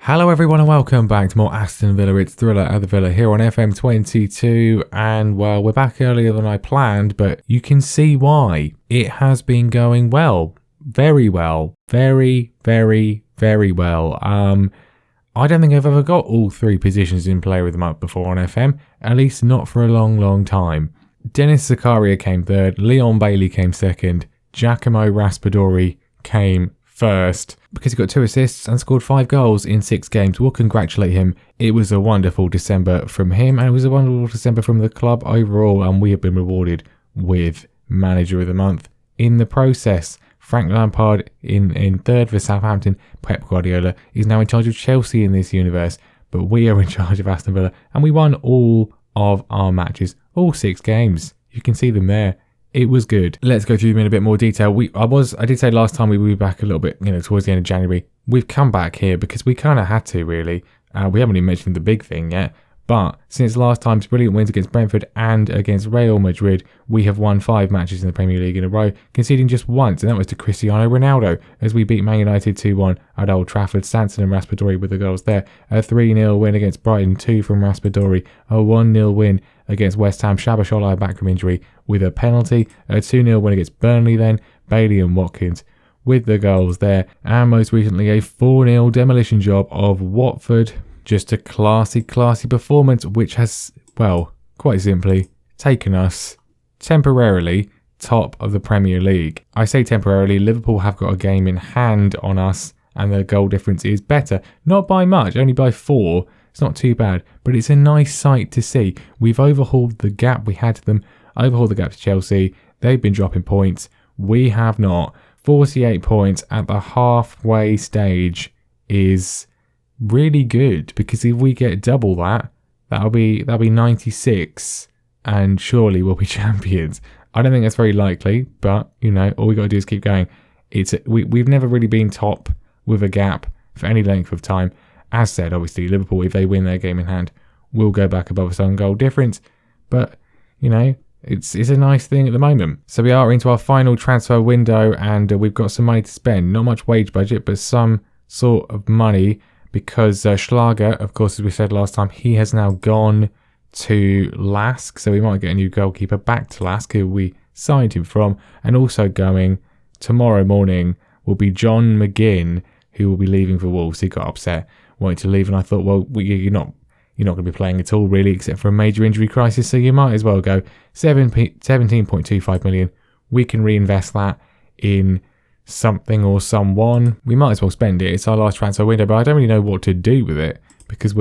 Hello everyone and welcome back to more Aston Villa. It's Thriller at the Villa here on FM22, and well, we're back earlier than I planned, but you can see why. It has been going well. Very well. Very, very, very well. I don't think I've ever got all three positions in Player of the Month before on FM, at least not for a long, long time. Dennis Zakaria came third, Leon Bailey came second, Giacomo Raspadori came first because he got 2 assists and scored 5 goals in 6 games. We'll congratulate him. It was a wonderful December from him, and it was a wonderful December from the club overall, and we have been rewarded with Manager of the Month in the process. Frank Lampard in third for Southampton. Pep Guardiola is now in charge of Chelsea in this universe, but we are in charge of Aston Villa, and we won all of our matches, all 6 games. You can see them there. It was good. Let's go through them in a bit more detail. I did say last time we would be back a little bit, towards the end of January. We've come back here because we kind of had to, really. We haven't even mentioned the big thing yet. But since last time's brilliant wins against Brentford and against Real Madrid, we have won 5 matches in the Premier League in a row, conceding just once, and that was to Cristiano Ronaldo, as we beat Man United 2-1 at Old Trafford. Sanson and Raspadori with the goals there. A 3-0 win against Brighton, 2 from Raspadori. A 1-0 win against West Ham. Shabasholai back from injury with a penalty. A 2-0 win against Burnley then. Bailey and Watkins with the goals there. And most recently a 4-0 demolition job of Watford. Just a classy performance, which has, well, quite simply, taken us temporarily top of the Premier League. I say temporarily, Liverpool have got a game in hand on us, and their goal difference is better. Not by much, only by 4. It's not too bad, but it's a nice sight to see. We've overhauled the gap we had to them, overhauled the gap to Chelsea. They've been dropping points. We have not. 48 points at the halfway stage is really good, because if we get double that'll be 96, and surely we'll be champions. I don't think that's very likely, but all we got to do is keep going. We've never really been top with a gap for any length of time. As said, obviously Liverpool, if they win their game in hand, will go back above us on goal difference, but it's a nice thing at the moment. So we are into our final transfer window, and we've got some money to spend. Not much wage budget, but some sort of money, because Schlager, of course, as we said last time, he has now gone to Lask, so we might get a new goalkeeper back to Lask, who we signed him from. And also going tomorrow morning will be John McGinn, who will be leaving for Wolves. He got upset, wanted to leave, and I thought, well, you're not going to be playing at all, really, except for a major injury crisis, so you might as well go. 17.25 million. We can reinvest that in something or someone. We might as well spend it. It's our last transfer window, but I don't really know what to do with it, because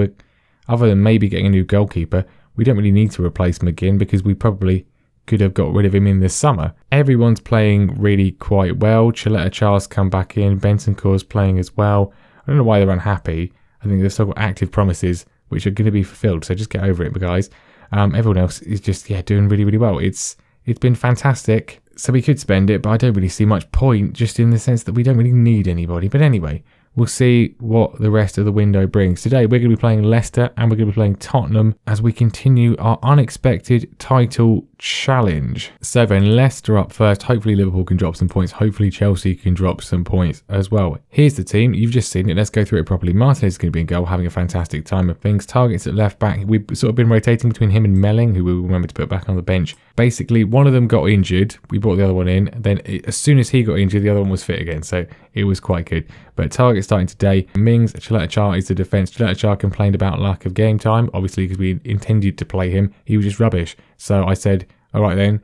other than maybe getting a new goalkeeper, we don't really need to replace McGinn, because we probably could have got rid of him in the summer. Everyone's playing really quite well. Chiletta Charles come back in. Bentancur's playing as well. I don't know why they're unhappy. I think they've still got active promises which are going to be fulfilled, so just get over it, guys. Everyone else is just doing really, really well. It's been fantastic. So we could spend it, but I don't really see much point, just in the sense that we don't really need anybody. But anyway, we'll see what the rest of the window brings. Today we're going to be playing Leicester, and we're going to be playing Tottenham as we continue our unexpected title challenge. So then, Leicester up first. Hopefully Liverpool can drop some points. Hopefully Chelsea can drop some points as well. Here's the team. You've just seen it. Let's go through it properly. Martinez is going to be in goal, having a fantastic time of things. Targets at left back. We've sort of been rotating between him and Melling, who we will remember to put back on the bench. Basically, one of them got injured. We brought the other one in. Then as soon as he got injured, the other one was fit again. So it was quite good. But Target starting today. Mings, Chiletta is the defence. Chiletta complained about lack of game time, obviously, because we intended to play him. He was just rubbish. So I said, all right then,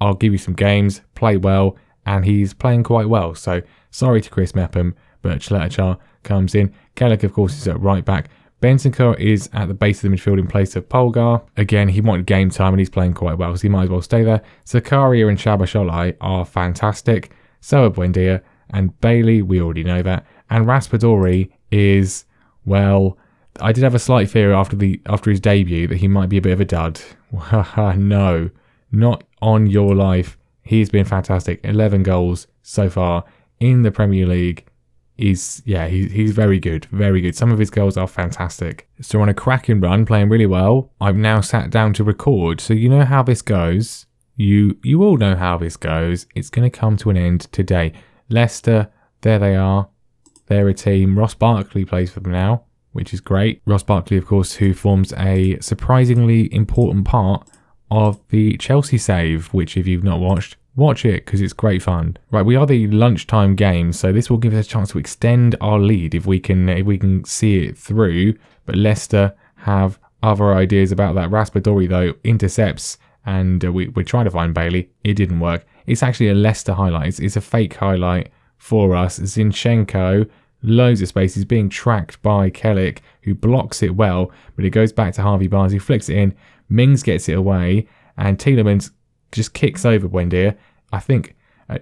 I'll give you some games, play well, and he's playing quite well. So sorry to Chris Mepham, but Chiletta comes in. Kelleck, of course, is at right back. Bentancur is at the base of the midfield in place of Polgar. Again, he wanted game time and he's playing quite well, so he might as well stay there. Zakaria and Shabasholai are fantastic. So are Buendia and Bailey, we already know that. And Raspadori is, well, I did have a slight fear after his debut that he might be a bit of a dud. No, not on your life. He's been fantastic. 11 goals so far in the Premier League. He's very good, very good. Some of his goals are fantastic. So on a cracking run, playing really well. I've now sat down to record, so you know how this goes. You all know how this goes. It's going to come to an end today. Leicester, there they are. They're a team. Ross Barkley plays for them now. which is great. Ross Barkley, of course, who forms a surprisingly important part of the Chelsea save, which if you've not watched, watch it because it's great fun. Right, we are the lunchtime game, so this will give us a chance to extend our lead if we can see it through. But Leicester have other ideas about that. Raspadori, though, intercepts, and we're trying to find Bailey. It didn't work. It's actually a Leicester highlight. It's a fake highlight for us. Zinchenko, loads of space. He's being tracked by Kellick, who blocks it well, but it goes back to Harvey Barnes, who flicks it in. Mings gets it away, and Tielemans just kicks over Buendia. I think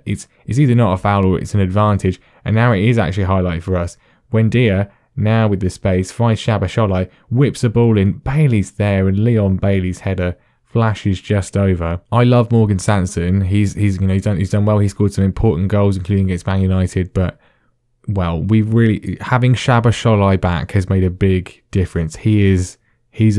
it's either not a foul or it's an advantage, and now it is actually a highlight for us. Buendia, now with the space, finds Shabasholai, whips a ball in. Bailey's there, and Leon Bailey's header flashes just over. I love Morgan Sanson. He's done well. He scored some important goals, including against Man United, but well, having Shabasholai back has made a big difference. He's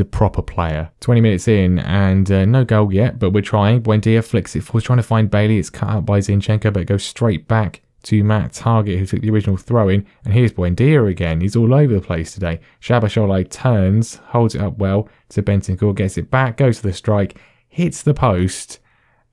a proper player. 20 minutes in and no goal yet, but we're trying. Buendia flicks it forward, trying to find Bailey. It's cut out by Zinchenko, but it goes straight back to Matt Targett, who took the original throw-in. And here's Buendia again. He's all over the place today. Shabasholai turns, holds it up well to Bentancur, gets it back, goes to the strike, hits the post,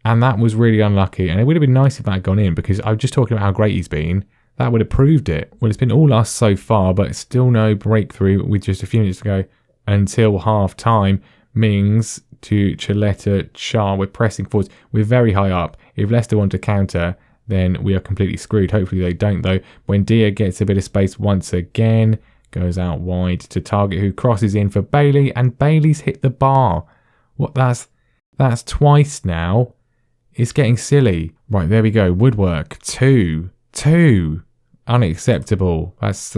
and that was really unlucky. And it would have been nice if that had gone in, because I was just talking about how great he's been. That would have proved it. Well, it's been all us so far, but still no breakthrough with just a few minutes to go until half-time. Mings to Chaleta Char. We're pressing forwards. We're very high up. If Leicester want to counter, then we are completely screwed. Hopefully they don't, though. Buendia gets a bit of space once again. Goes out wide to Targett, who crosses in for Bailey, and Bailey's hit the bar. What? That's twice now. It's getting silly. Right, there we go. Woodwork. Two. Unacceptable. That's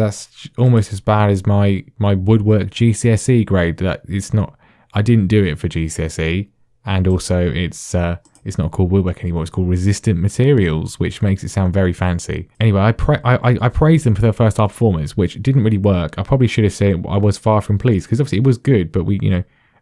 almost as bad as my Woodwork GCSE grade. That it's not. I didn't do it for GCSE, and also it's not called Woodwork anymore. It's called Resistant Materials, which makes it sound very fancy. Anyway, I praised them for their first half performance, which didn't really work. I probably should have said I was far from pleased, because obviously it was good, but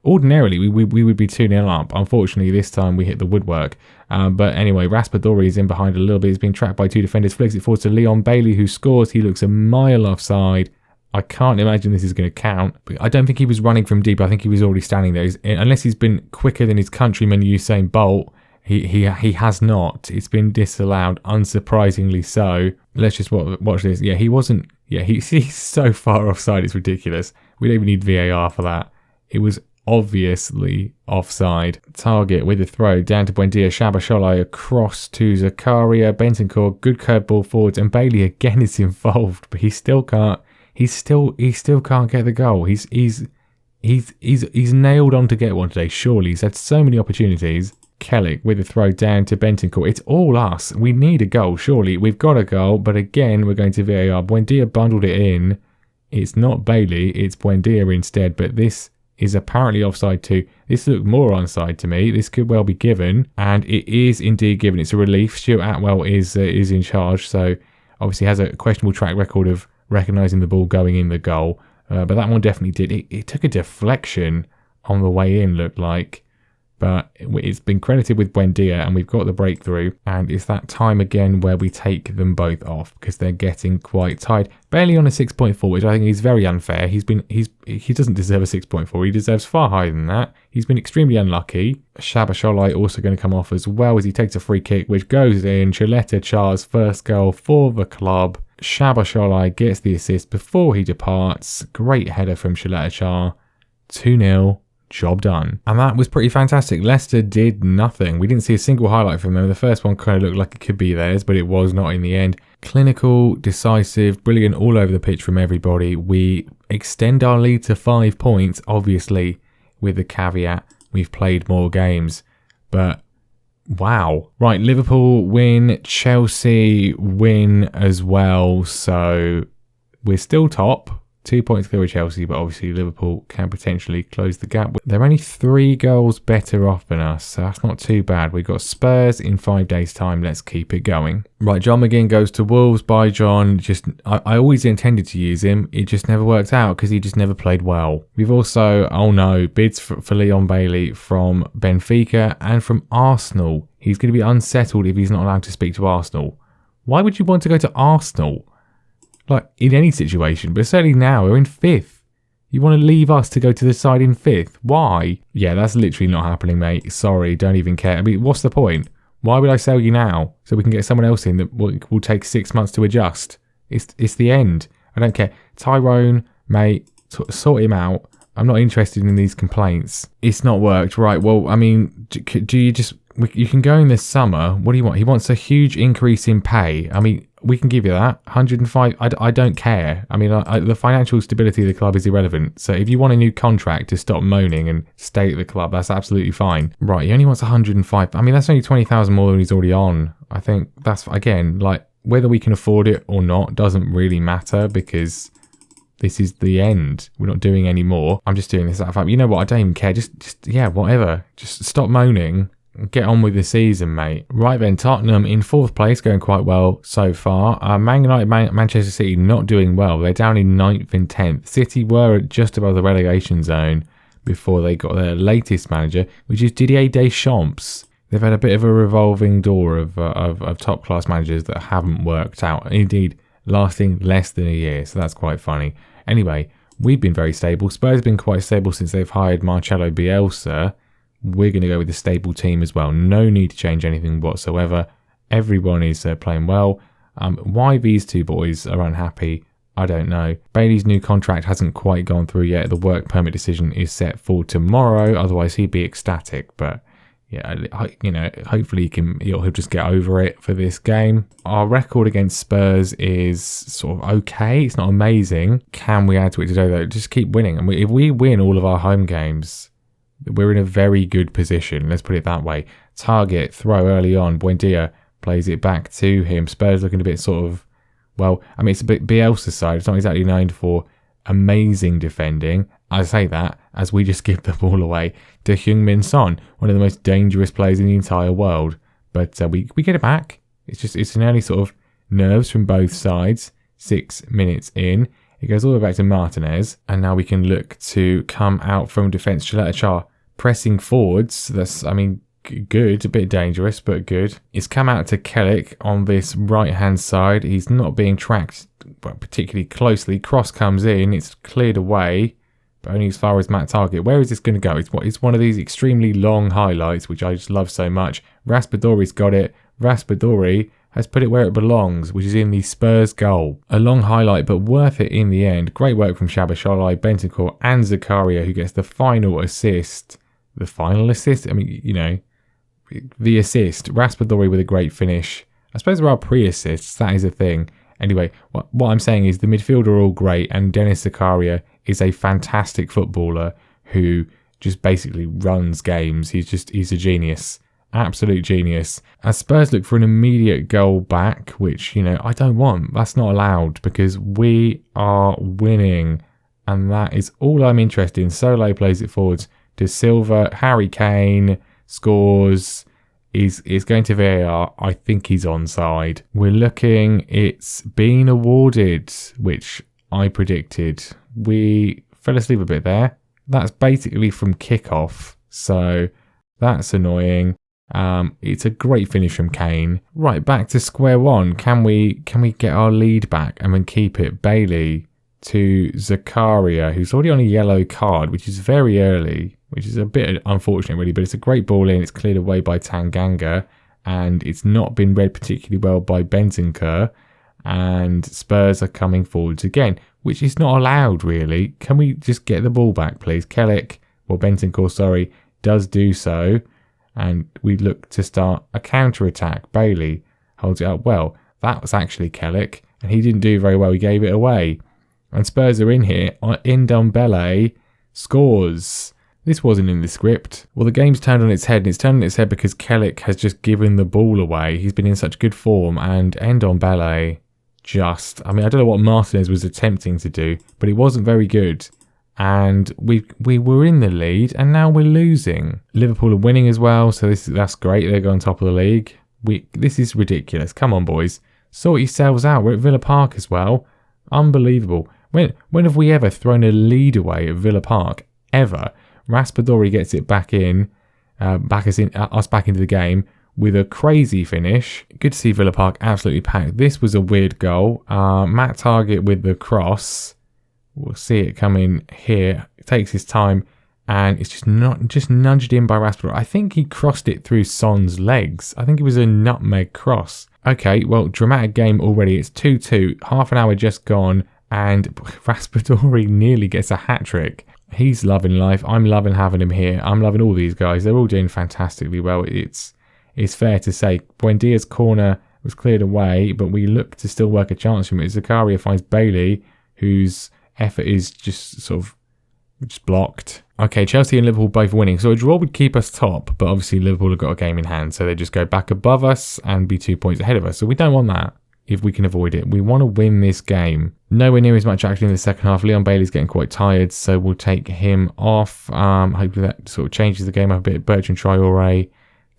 ordinarily we would be 2-0 up. Unfortunately, this time we hit the woodwork. But anyway, Raspadori is in behind a little bit. He's been trapped by two defenders. Flicks it forward to Leon Bailey, who scores. He looks a mile offside. I can't imagine this is going to count. But I don't think he was running from deep. I think he was already standing there. Unless he's been quicker than his countryman Usain Bolt, he has not. It's been disallowed, unsurprisingly so. Let's just watch this. Yeah, he wasn't. Yeah, he's so far offside. It's ridiculous. We don't even need VAR for that. It was obviously offside. Targett with the throw down to Buendia. Shabasholai across to Zakaria. Bentancur, good curve ball forwards, and Bailey again is involved, but he still can't. He still can't get the goal. He's nailed on to get one today. Surely he's had so many opportunities. Kellick with the throw down to Bentancur. It's all us. We need a goal. Surely we've got a goal, but again we're going to VAR. Buendia bundled it in. It's not Bailey. It's Buendia instead. But this is apparently offside too. This looked more onside to me. This could well be given, and it is indeed given. It's a relief. Stuart Atwell is in charge, so obviously has a questionable track record of recognising the ball going in the goal. But that one definitely did. It took a deflection on the way in, looked like. But it's been credited with Buendia, and we've got the breakthrough. And it's that time again where we take them both off, because they're getting quite tired. Bailey on a 6.4, which I think is very unfair. He doesn't deserve a 6.4. He deserves far higher than that. He's been extremely unlucky. Shabasholai also going to come off as well, as he takes a free kick, which goes in. Chaleta Char's first goal for the club. Shabasholai gets the assist before he departs. Great header from Chaleta Char. 2-0. Job done. And that was pretty fantastic. Leicester did nothing. We didn't see a single highlight from them. The first one kind of looked like it could be theirs, but it was not in the end. Clinical, decisive, brilliant all over the pitch from everybody. We extend our lead to 5 points, obviously, with the caveat we've played more games. But wow. Right, Liverpool win, Chelsea win as well. So we're still top. 2 points clear with Chelsea, but obviously Liverpool can potentially close the gap. They're only 3 goals better off than us, so that's not too bad. We've got Spurs in 5 days' time. Let's keep it going. Right, John McGinn goes to Wolves. Bye, John. I always intended to use him. It just never worked out because he just never played well. We've also, bids for Leon Bailey from Benfica and from Arsenal. He's going to be unsettled if he's not allowed to speak to Arsenal. Why would you want to go to Arsenal? Like, in any situation, but certainly now, we're in 5th. You want to leave us to go to the side in 5th? Why? Yeah, that's literally not happening, mate. Sorry, don't even care. I mean, what's the point? Why would I sell you now so we can get someone else in that will take 6 months to adjust? It's the end. I don't care. Tyrone, mate, sort him out. I'm not interested in these complaints. It's not worked. Right, well, I mean, do you just... You can go in this summer. What do you want? He wants a huge increase in pay. I mean, we can give you that. 105. I don't care. I mean, the financial stability of the club is irrelevant. So if you want a new contract to stop moaning and stay at the club, that's absolutely fine. Right, he only wants 105. I mean, that's only 20,000 more than he's already on. I think that's, again, like, whether we can afford it or not doesn't really matter because this is the end. We're not doing any more. I'm just doing this out of fact. You know what? I don't even care. Just yeah, whatever. Just stop moaning. Get on with the season, mate. Right then, Tottenham in 4th place, going quite well so far. Man United, Manchester City not doing well. They're down in 9th and 10th. City were just above the relegation zone before they got their latest manager, which is Didier Deschamps. They've had a bit of a revolving door of top-class managers that haven't worked out. Indeed, lasting less than a year, so that's quite funny. Anyway, we've been very stable. Spurs have been quite stable since they've hired Marcelo Bielsa. We're going to go with a stable team as well. No need to change anything whatsoever. Everyone is playing well. Why these two boys are unhappy, I don't know. Bailey's new contract hasn't quite gone through yet. The work permit decision is set for tomorrow. Otherwise, he'd be ecstatic. But yeah, you know, hopefully he'll just get over it for this game. Our record against Spurs is sort of okay. It's not amazing. Can we add to it today though? Just keep winning. And if we win all of our home games, we're in a very good position. Let's put it that way. Target, throw early on. Buendia plays it back to him. Spurs looking a bit sort of, well, I mean, it's a bit Bielsa's side. It's not exactly known for amazing defending. I say that as we just give the ball away to Heung-min Son, one of the most dangerous players in the entire world. But we get it back. It's an early sort of nerves from both sides. 6 minutes in. It goes all the way back to Martinez, and now we can look to come out from defence. Chaleta pressing forwards. That's, I mean, good, a bit dangerous, but good. It's come out to Kellick on this right-hand side. He's not being tracked particularly closely. Cross comes in, it's cleared away, but only as far as Matt Target. Where is this going to go? It's one of these extremely long highlights, which I just love so much. Raspadori's got it. Raspadori has put it where it belongs, which is in the Spurs goal. A long highlight, but worth it in the end. Great work from Shabashali, Bentancur and Zakaria, who gets the final assist. The final assist? I mean, you know, the assist. Raspadori with a great finish. I suppose there are pre-assists, that is a thing. Anyway, what I'm saying is the midfield are all great, and Dennis Zakaria is a fantastic footballer who just basically runs games. He's a genius. Absolute genius. As Spurs look for an immediate goal back, which, you know, I don't want. That's not allowed because we are winning. And that is all I'm interested in. Solo plays it forwards to Silva. Harry Kane scores. Is going to VAR. I think he's onside. We're looking. It's been awarded, which I predicted. We fell asleep a bit there. That's basically from kickoff. So that's annoying. It's a great finish from Kane. Right, back to square one. Can we get our lead back and then keep it? Bailey to Zakaria, who's already on a yellow card, which is very early, which is a bit unfortunate really, but it's a great ball in. It's cleared away by Tanganga, and it's not been read particularly well by Bentancur, and Spurs are coming forwards again, which is not allowed really. Can we just get the ball back, please? Bentancur, sorry, does do so. And we look to start a counter-attack. Bailey holds it up well. That was actually Kellick, and he didn't do very well. He gave it away. And Spurs are in here. Ndombele scores. This wasn't in the script. Well, the game's turned on its head, and it's turned on its head because Kellick has just given the ball away. He's been in such good form, and Ndombele I mean, I don't know what Martinez was attempting to do, but it wasn't very good. And we were in the lead, and now we're losing. Liverpool are winning as well, so that's great. They're going top of the league. This is ridiculous. Come on, boys, sort yourselves out. We're at Villa Park as well. Unbelievable. When have we ever thrown a lead away at Villa Park? Ever? Raspadori gets it back in, us back into the game with a crazy finish. Good to see Villa Park absolutely packed. This was a weird goal. Matt Target with the cross. We'll see it coming here. It takes his time, and it's just nudged in by Raspadori. I think he crossed it through Son's legs. I think it was a nutmeg cross. Okay, well, dramatic game already. It's 2-2. Half an hour just gone, and Raspadori nearly gets a hat-trick. He's loving life. I'm loving having him here. I'm loving all these guys. They're all doing fantastically well. It's fair to say. Buendia's corner was cleared away, but we look to still work a chance from it. Zakaria finds Bailey, whose effort is just sort of just blocked. Okay, Chelsea and Liverpool both winning. So a draw would keep us top, but obviously Liverpool have got a game in hand, so they just go back above us and be 2 points ahead of us. So we don't want that if we can avoid it. We want to win this game. Nowhere near as much action in the second half. Leon Bailey's getting quite tired, so we'll take him off. Hopefully that sort of changes the game up a bit. Bertrand Traore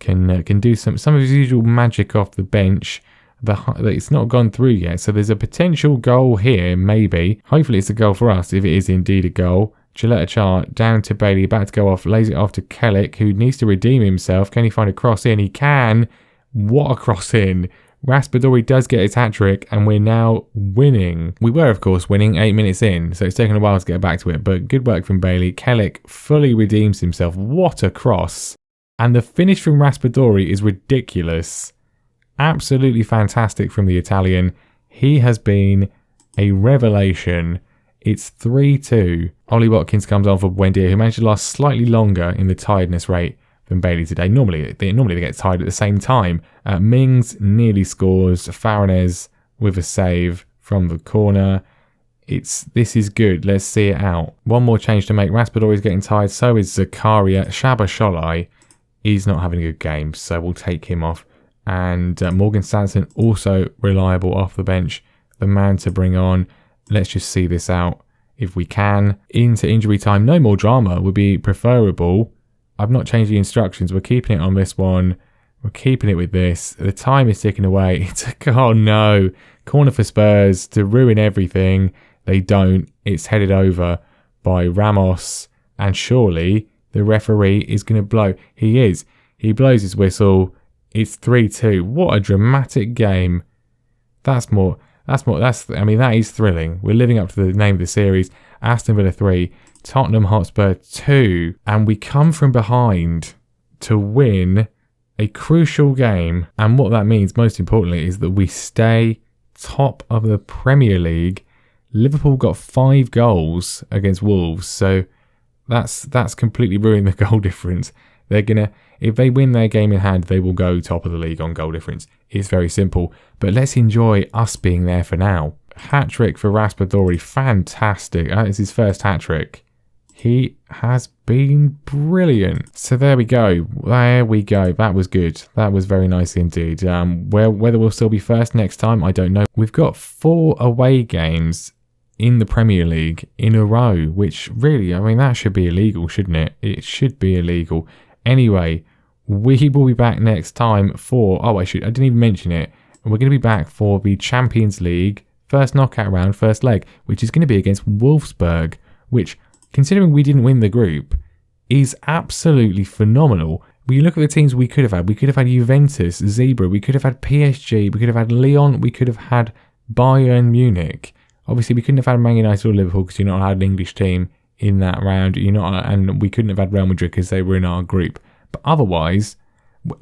can do some of his usual magic off the bench. It's not gone through yet, so there's a potential goal here, maybe. Hopefully it's a goal for us, if it is indeed a goal. Gillette Achar down to Bailey, about to go off, lays it off to Kellick, who needs to redeem himself. Can he find a cross in? He can. What a cross in. Raspadori does get his hat-trick, and we're now winning. We were, of course, winning 8 minutes in, so it's taken a while to get back to it, but good work from Bailey. Kellick fully redeems himself. What a cross. And the finish from Raspadori is ridiculous. Absolutely fantastic from the Italian. He has been a revelation. It's 3-2. Ollie Watkins comes on for Buendia, who managed to last slightly longer in the tiredness rate than Bailey today. Normally they get tired at the same time. Mings nearly scores. Farinez with a save from the corner. This is good. Let's see it out. One more change to make. Raspadori is getting tired. So is Zakaria. Shaba Sholai, he's not having a good game, so we'll take him off. And Morgan Sanson also reliable off the bench. The man to bring on. Let's just see this out if we can. Into injury time. No more drama would be preferable. I've not changed the instructions. We're keeping it on this one. We're keeping it with this. The time is ticking away. Oh no. Corner for Spurs to ruin everything. They don't. It's headed over by Ramos. And surely the referee is going to blow. He is. He blows his whistle. It's 3-2. What a dramatic game. That is thrilling. We're living up to the name of the series. Aston Villa 3, Tottenham Hotspur 2. And we come from behind to win a crucial game. And what that means, most importantly, is that we stay top of the Premier League. Liverpool got 5 goals against Wolves. So that's completely ruined the goal difference. If they win their game in hand, they will go top of the league on goal difference. It's very simple. But let's enjoy us being there for now. Hat-trick for Raspadori. Fantastic. It's his first hat-trick. He has been brilliant. So there we go. There we go. That was good. That was very nice indeed. Whether we'll still be first next time, I don't know. We've got 4 away games in the Premier League in a row, which really, that should be illegal, shouldn't it? It should be illegal. Anyway, we will be back next time for... I didn't even mention it. We're going to be back for the Champions League first knockout round, first leg, which is going to be against Wolfsburg, which, considering we didn't win the group, is absolutely phenomenal. When you look at the teams we could have had Juventus, Zebra, we could have had PSG, we could have had Lyon, we could have had Bayern Munich. Obviously, we couldn't have had Man United or Liverpool because you're not had an English team in that round. And we couldn't have had Real Madrid because they were in our group. But otherwise,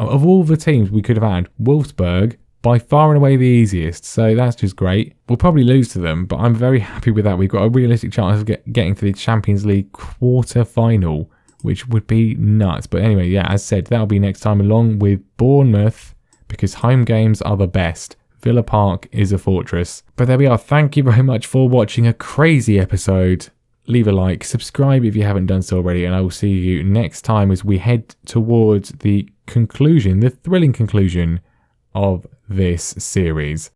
of all the teams we could have had, Wolfsburg, by far and away the easiest. So that's just great. We'll probably lose to them, but I'm very happy with that. We've got a realistic chance of getting to the Champions League quarter-final, which would be nuts. But anyway, yeah, as said, that'll be next time along with Bournemouth, because home games are the best. Villa Park is a fortress. But there we are. Thank you very much for watching a crazy episode. Leave a like, subscribe if you haven't done so already, and I will see you next time as we head towards the conclusion, the thrilling conclusion of this series.